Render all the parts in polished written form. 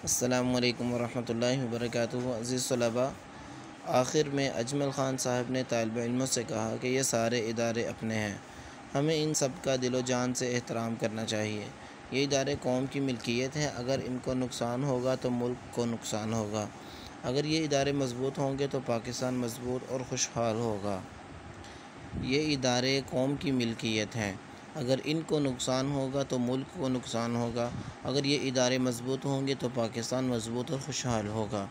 السلام علیکم ورحمۃ اللہ وبرکاتہ۔ عزیز طلباء، آخر میں اجمل خان صاحب نے طالب علموں سے کہا کہ یہ سارے ادارے اپنے ہیں، ہمیں ان سب کا دل و جان سے احترام کرنا چاہیے۔ یہ ادارے قوم کی ملکیت ہیں، اگر ان کو نقصان ہوگا تو ملک کو نقصان ہوگا۔ اگر یہ ادارے مضبوط ہوں گے تو پاکستان مضبوط اور خوشحال ہوگا۔ یہ ادارے قوم کی ملکیت ہیں، اگر ان کو نقصان ہوگا تو ملک کو نقصان ہوگا۔ اگر یہ ادارے مضبوط ہوں گے تو پاکستان مضبوط اور خوشحال ہوگا۔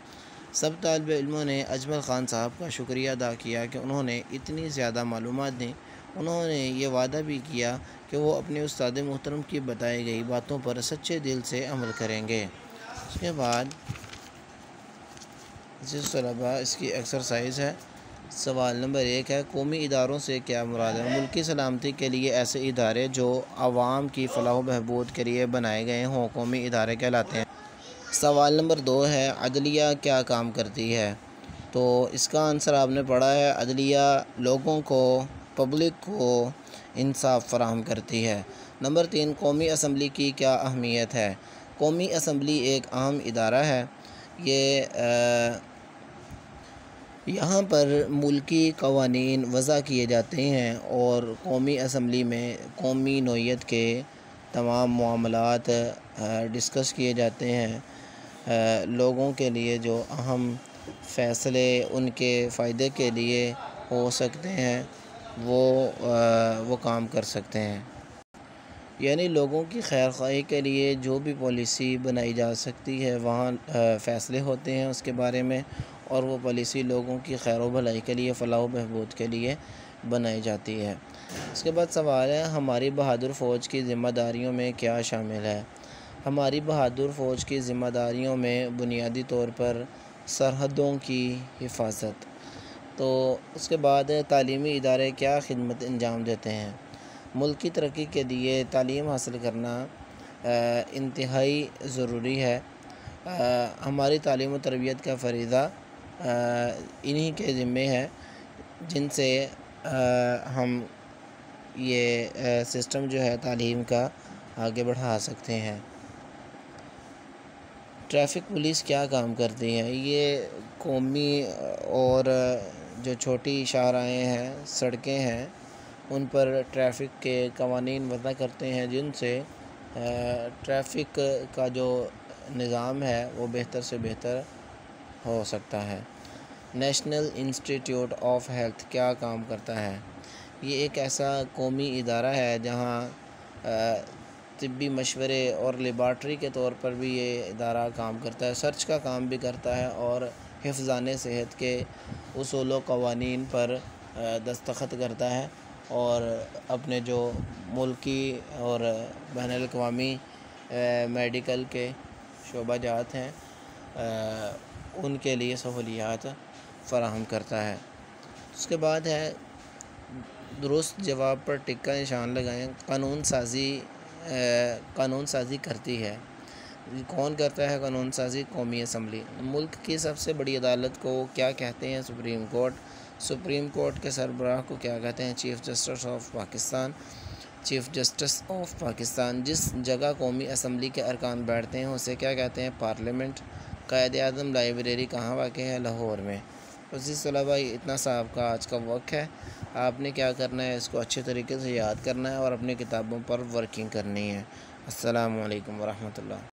سب طالب علموں نے اجمل خان صاحب کا شکریہ ادا کیا کہ انہوں نے اتنی زیادہ معلومات دیں۔ انہوں نے یہ وعدہ بھی کیا کہ وہ اپنے استاد محترم کی بتائی گئی باتوں پر سچے دل سے عمل کریں گے۔ اس کے بعد عزیز طلباء، اس کی ایکسرسائز ہے۔ سوال نمبر 1 ہے، قومی اداروں سے کیا مراد ہے؟ ملکی سلامتی کے لیے ایسے ادارے جو عوام کی فلاح و بہبود کے لیے بنائے گئے ہوں قومی ادارے کہلاتے ہیں۔ سوال نمبر 2 ہے، عدلیہ کیا کام کرتی ہے؟ تو اس کا آنسر آپ نے پڑھا ہے، عدلیہ لوگوں کو، پبلک کو انصاف فراہم کرتی ہے۔ نمبر 3، قومی اسمبلی کی کیا اہمیت ہے؟ قومی اسمبلی ایک اہم ادارہ ہے۔ یہاں پر ملکی قوانین وضع کیے جاتے ہیں اور قومی اسمبلی میں قومی نوعیت کے تمام معاملات ڈسکس کیے جاتے ہیں۔ لوگوں کے لیے جو اہم فیصلے ان کے فائدے کے لیے ہو سکتے ہیں وہ کام کر سکتے ہیں۔ یعنی لوگوں کی خیر خواہی کے لیے جو بھی پالیسی بنائی جا سکتی ہے وہاں فیصلے ہوتے ہیں اس کے بارے میں، اور وہ پالیسی لوگوں کی خیر و بھلائی کے لیے، فلاح و بہبود کے لیے بنائی جاتی ہے۔ اس کے بعد سوال ہے، ہماری بہادر فوج کی ذمہ داریوں میں کیا شامل ہے؟ ہماری بہادر فوج کی ذمہ داریوں میں بنیادی طور پر سرحدوں کی حفاظت۔ تو اس کے بعد تعلیمی ادارے کیا خدمت انجام دیتے ہیں؟ ملک کی ترقی کے لیے تعلیم حاصل کرنا انتہائی ضروری ہے۔ ہماری تعلیم و تربیت کا فریضہ انہی کے ذمے ہے جن سے ہم یہ سسٹم جو ہے تعلیم کا آگے بڑھا سکتے ہیں۔ ٹریفک پولیس کیا کام کرتی ہے؟ یہ قومی اور جو چھوٹی شاہراہیں ہیں، سڑکیں ہیں، ان پر ٹریفک کے قوانین وضع کرتے ہیں جن سے ٹریفک کا جو نظام ہے وہ بہتر سے بہتر ہو سکتا ہے۔ نیشنل انسٹیٹیوٹ آف ہیلتھ کیا کام کرتا ہے؟ یہ ایک ایسا قومی ادارہ ہے جہاں طبی مشورے اور لیبارٹری کے طور پر بھی یہ ادارہ کام کرتا ہے، سرچ کا کام بھی کرتا ہے اور حفظان صحت کے اصول و قوانین پر دستخط کرتا ہے، اور اپنے جو ملکی اور بین الاقوامی میڈیکل کے شعبہ جات ہیں ان کے لیے سہولیات فراہم کرتا ہے۔ اس کے بعد ہے، درست جواب پر ٹک کا نشان لگائیں۔ قانون سازی کرتی ہے، کون کرتا ہے قانون سازی؟ قومی اسمبلی۔ ملک کی سب سے بڑی عدالت کو کیا کہتے ہیں؟ Supreme court. سپریم کورٹ کے سربراہ کو کیا کہتے ہیں؟ Chief justice of Pakistan. Chief justice of Pakistan. جس جگہ قومی اسمبلی کے ارکان بیٹھتے ہیں اسے کیا کہتے ہیں؟ پارلیمنٹ۔ قائد اعظم لائبریری کہاں واقع ہے؟ لاہور میں۔ عزیز طلباء، اتنا سا آپ کا آج کا وقت ہے۔ آپ نے کیا کرنا ہے، اس کو اچھے طریقے سے یاد کرنا ہے اور اپنی کتابوں پر ورکنگ کرنی ہے۔ السلام علیکم ورحمۃ اللہ۔